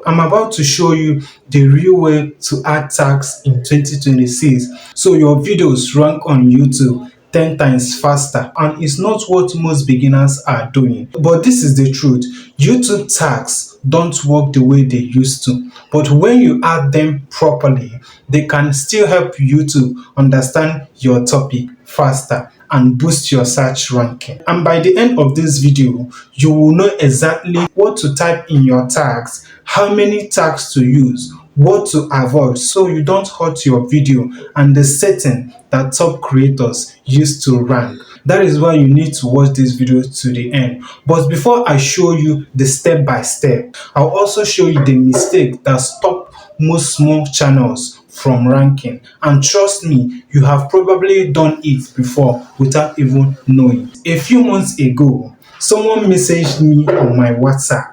I'm about to show you the real way to add tags in 2026 so your videos rank on YouTube 10 times faster. And it's not what most beginners are doing. But this is the truth. YouTube tags don't work the way they used to. But when you add them properly, they can still help you to understand your topic faster and boost your search ranking. And by the end of this video, you will know exactly what to type in your tags, how many tags to use, what to avoid so you don't hurt your video, and the setting that top creators use to rank. That is why you need to watch this video to the end. But before I show you the step by step, I'll also show you the mistake that stop most small channels from ranking. And trust me, you have probably done it before without even knowing. A few months ago, someone messaged me on my WhatsApp.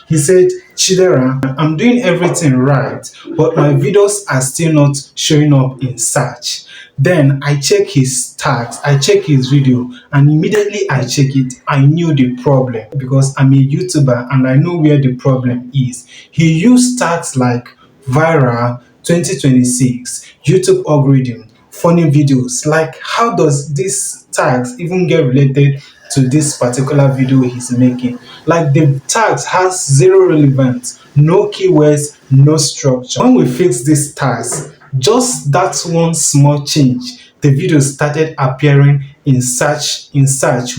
He said, "Chidera, I'm doing everything right, but my videos are still not showing up in search." Then I check his tags, I check his video, and immediately I check it, I knew the problem because I'm a YouTuber and I know where the problem is. He used tags like viral 2026, YouTube algorithm, funny videos. Like, how does these tags even get related to this particular video he's making? Like, the tags has zero relevance, no keywords, no structure. When we fix these tags, just that one small change, the video started appearing in search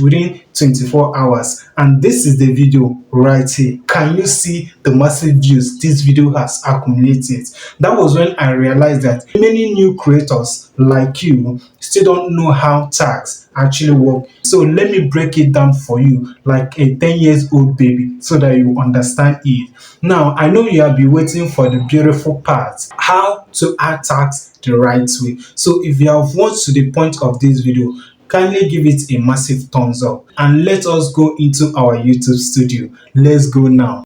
within 24 hours. And this is the video right here. Can you see the massive views this video has accumulated? That was when I realized that many new creators like you still don't know how tags actually work. So let me break it down for you like a 10 years old baby so that you understand it. Now, I know you have been waiting for the beautiful part, how to add tags the right way. So if you have watched to the point of this video, kindly give it a massive thumbs up and let us go into our YouTube studio. Let's go now.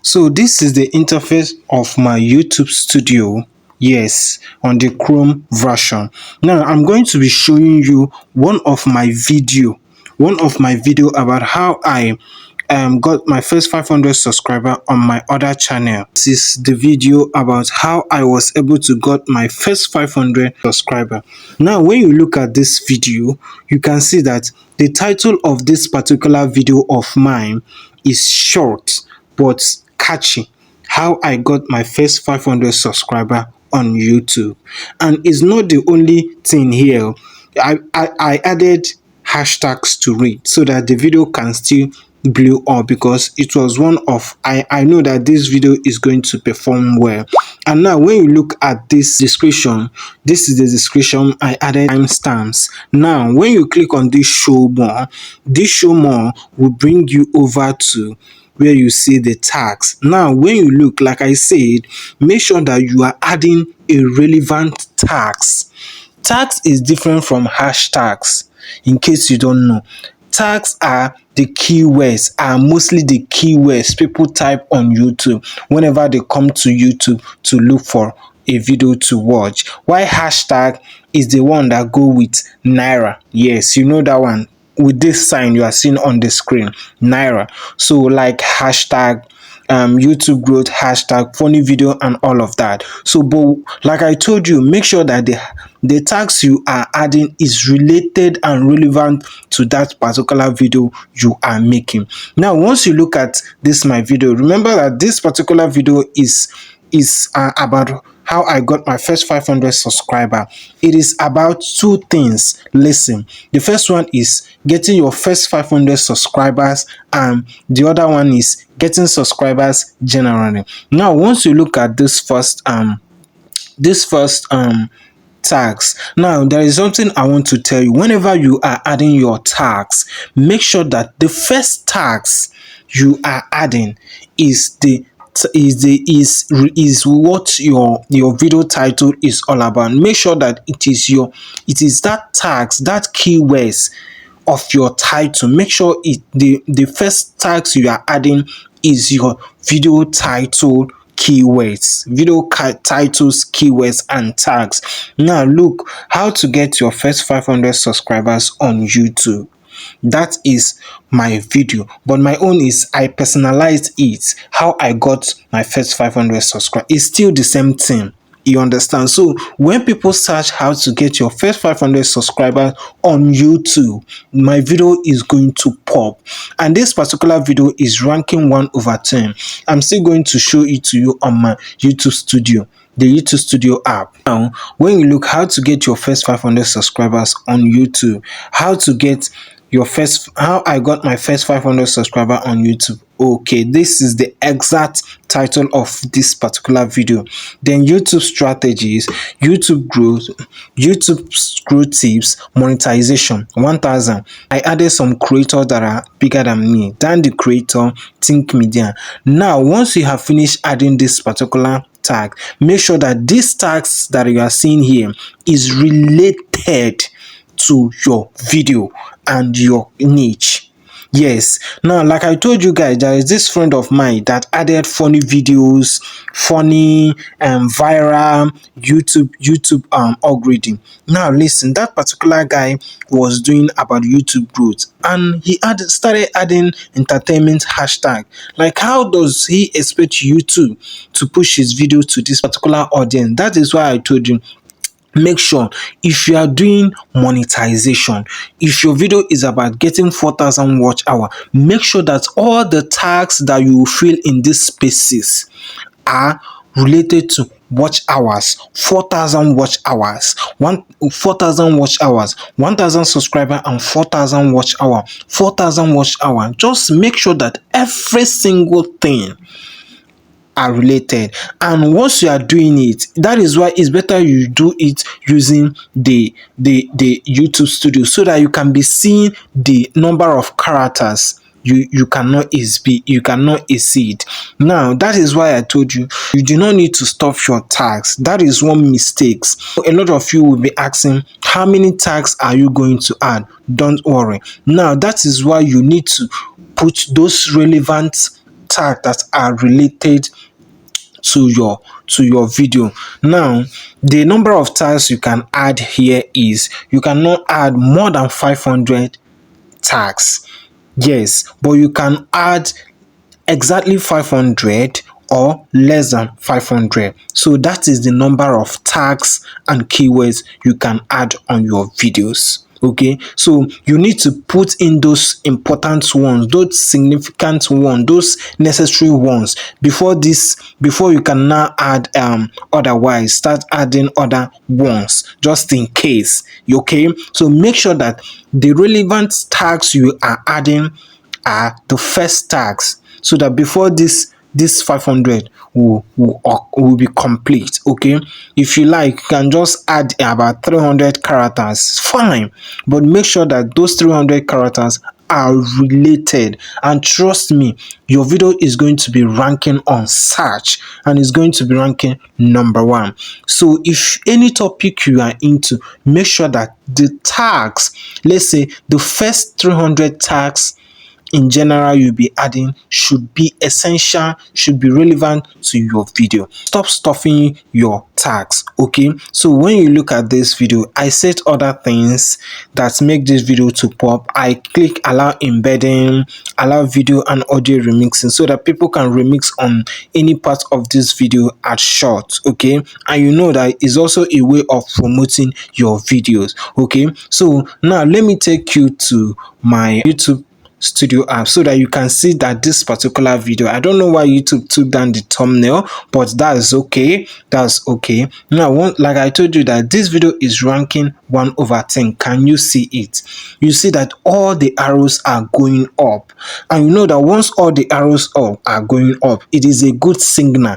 So this is the interface of my YouTube studio. Yes, on the Chrome version. Now I'm going to be showing you one of my video about how I got my first 500 subscriber on my other channel. This is the video about how I was able to got my first 500 subscriber. Now when you look at this video, you can see that the title of this particular video of mine is short but catchy. How I got my first 500 subscriber on YouTube. And it's not the only thing here. I added hashtags to it so that the video can still blow up, because it was one of I know that this video is going to perform well. And now when you look at this description, this is the description. I added timestamps. Now when you click on this show more will bring you over to where you see the tags. Now when you look, like I said, make sure that you are adding a relevant tags. Tags is different from hashtags, in case you don't know. Tags are the keywords, are mostly the keywords people type on YouTube whenever they come to YouTube to look for a video to watch. Why hashtag is the one that go with Naira. Yes, you know that one with this sign you are seeing on the screen, Naira. So like hashtag YouTube growth, hashtag funny video, and all of that. So but like I told you, make sure that the tags you are adding is related and relevant to that particular video you are making. Now once you look at this my video, remember that this particular video is about how I got my first 500 subscriber. It is about two things. Listen, the first one is getting your first 500 subscribers, and the other one is getting subscribers generally. Now once you look at this first tags, now there is something I want to tell you. Whenever you are adding your tags, make sure that the first tags you are adding is what your video title is all about. Make sure that it is that tags, that keywords of your title. Make sure the first tags you are adding is your video title keywords, titles, keywords, and tags. Now look how to get your first 500 subscribers on YouTube. That is my video, but my own is I personalized it. How I got my first 500 subscribers, it's still the same thing. You understand? So when people search how to get your first 500 subscribers on YouTube, my video is going to pop. And this particular video is ranking 1/10. I'm still going to show it to you on my YouTube Studio, the YouTube Studio app. Now, when you look how to get your first 500 subscribers on YouTube, how to get your first, how I got my first 500 subscriber on YouTube. Okay, this is the exact title of this particular video. Then YouTube strategies, YouTube growth, YouTube growth tips, monetization 1000. I added some creators that are bigger than me, than the creator think media. Now once you have finished adding this particular tag, make sure that these tags that you are seeing here is related to your video and your niche. Yes, now like I told you guys, there is this friend of mine that added funny videos, funny viral YouTube algorithm. Now listen, that particular guy was doing about YouTube growth, and he started adding entertainment hashtag. Like, how does he expect YouTube to push his videos to this particular audience? That is why I told you, make sure if you are doing monetization, if your video is about getting 4,000 watch hour, make sure that all the tags that you fill in these spaces are related to watch hours. 4,000 watch hours, 4,000 watch hours, 1,000 subscriber and 4,000 watch hour, 4,000 watch hour. Just make sure that every single thing are related. And once you are doing it, that is why it's better you do it using the YouTube Studio, so that you can be seeing the number of characters you cannot exceed. Now that is why I told you, you do not need to stuff your tags. That is one mistakes. A lot of you will be asking, how many tags are you going to add? Don't worry. Now that is why you need to put those relevant tags that are related to your video. Now the number of tags you can add here is, you cannot add more than 500 tags. Yes, but you can add exactly 500 or less than 500. So that is the number of tags and keywords you can add on your videos. Okay, so you need to put in those important ones, those significant ones, those necessary ones before you can now add otherwise start adding other ones just in case. Okay, so make sure that the relevant tags you are adding are the first tags, so that before this 500 will be complete. Okay, if you like, you can just add about 300 characters, fine, but make sure that those 300 characters are related, and trust me, your video is going to be ranking on search and is going to be ranking number 1. So if any topic you are into, make sure that the tags, let's say the first 300 tags in general you'll be adding, should be essential, should be relevant to your video. Stop stuffing your tags. Okay, so when you look at this video, I said other things that make this video to pop. I click allow embedding, allow video and audio remixing, so that people can remix on any part of this video at short. Okay, and you know that is also a way of promoting your videos. Okay, so now let me take you to my YouTube Studio app so that you can see that this particular video, I don't know why YouTube took down the thumbnail, but that is okay. That's okay. Now, like I told you, that this video is ranking 1/10. Can you see it? You see that all the arrows are going up, and you know that once all the arrows are going up, it is a good signal.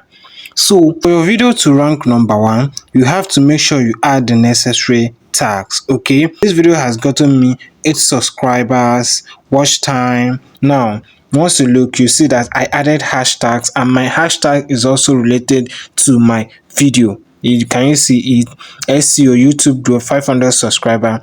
So for your video to rank number 1, you have to make sure you add the necessary tags. Okay, this video has gotten me 8 subscribers, watch time. Now once you look, you see that I added hashtags, and my hashtag is also related to my video. Can you see it? SEO YouTube growth 500 subscriber,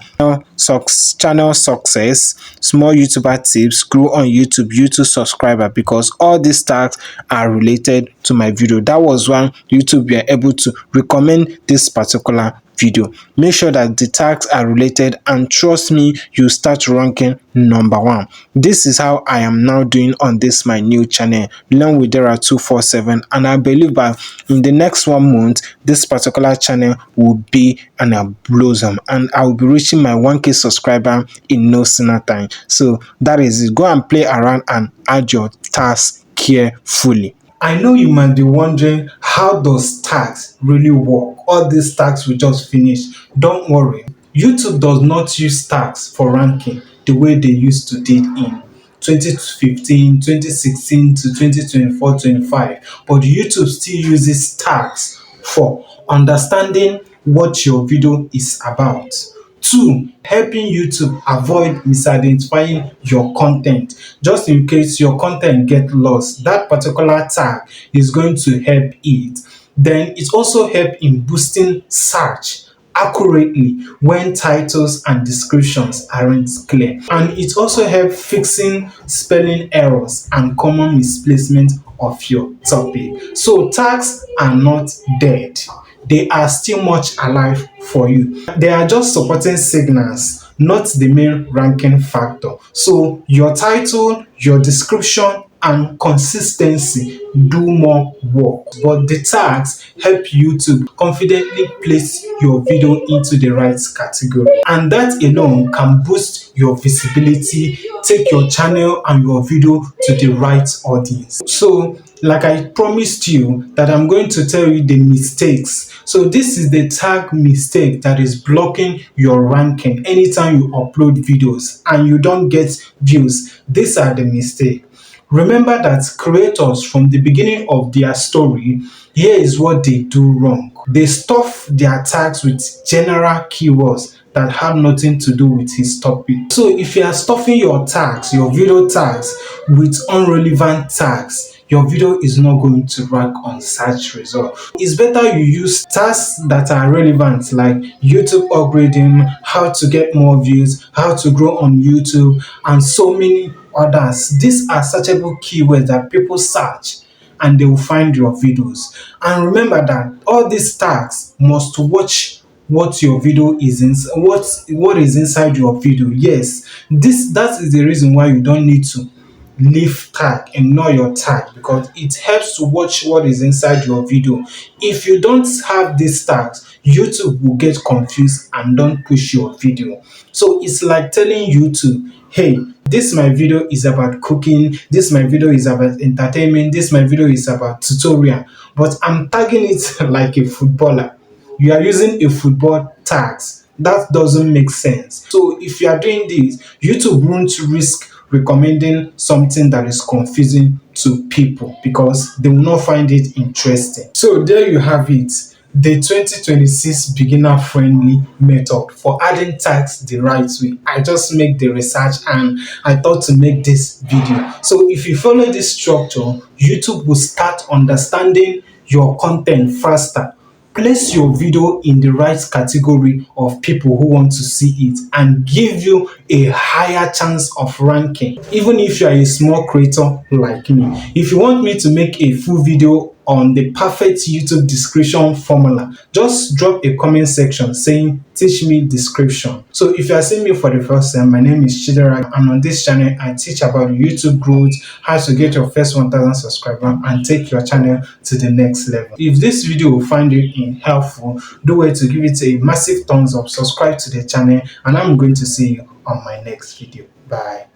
channel success, small YouTuber tips, grow on YouTube subscriber, because all these tags are related to my video. That was when YouTube were able to recommend this particular video. Make sure that the tags are related, and trust me, you start ranking number one. This is how I am now doing on this my new channel, Learn with Dara 247, and I believe by in the next 1 month this particular channel will be an blossom, and I will be reaching my 1k subscriber in no sooner time. So that is it. Go and play around and add your tags carefully. I know you might be wondering, how does tags really work? All these tags we just finished. Don't worry. YouTube does not use tags for ranking the way they used to did in 2015, 2016 to 2024, 25. But YouTube still uses tags for understanding what your video is about. 2, helping YouTube avoid misidentifying your content. Just in case your content get lost, that particular tag is going to help it. Then it also helps in boosting search accurately when titles and descriptions aren't clear. And it also helps fixing spelling errors and common misplacement of your topic. So tags are not dead. They are still much alive for you. They are just supporting signals, not the main ranking factor. So your title, your description, and consistency do more work, but the tags help you to confidently place your video into the right category, and that alone can boost your visibility, take your channel and your video to the right audience. So like I promised you that I'm going to tell you the mistakes. So this is the tag mistake that is blocking your ranking anytime you upload videos and you don't get views. These are the mistakes. Remember that creators, from the beginning of their story, here is what they do wrong. They stuff their tags with general keywords that have nothing to do with his topic. So if you are stuffing your tags, your video tags, with unrelevant tags, your video is not going to rank on search results. It's better you use tags that are relevant, like YouTube algorithm, how to get more views, how to grow on YouTube, and so many others. These are searchable keywords that people search and they will find your videos. And remember that all these tags must watch what your video is in, what is inside your video. Yes, that is the reason why you don't need to leave tag, ignore your tag, because it helps to watch what is inside your video. If you don't have these tags, YouTube will get confused and don't push your video. So it's like telling YouTube, hey, this my video is about cooking, this my video is about entertainment, this my video is about tutorial, but I'm tagging it like a footballer. You are using a football tags. That doesn't make sense. So if you are doing this, YouTube won't risk recommending something that is confusing to people because they will not find it interesting. So there you have it, the 2026 beginner friendly method for adding tags the right way. I just make the research and I thought to make this video. So if you follow this structure, YouTube will start understanding your content faster. Place your video in the right category of people who want to see it and give you a higher chance of ranking, even if you are a small creator like me. If you want me to make a full video on the perfect YouTube description formula, just drop a comment section saying teach me description. So if you are seeing me for the first time, my name is Chidera, and on this channel I teach about YouTube growth, how to get your first 1000 subscribers and take your channel to the next level. If this video will find you helpful, do it to give it a massive thumbs up, subscribe to the channel, and I'm going to see you on my next video. Bye.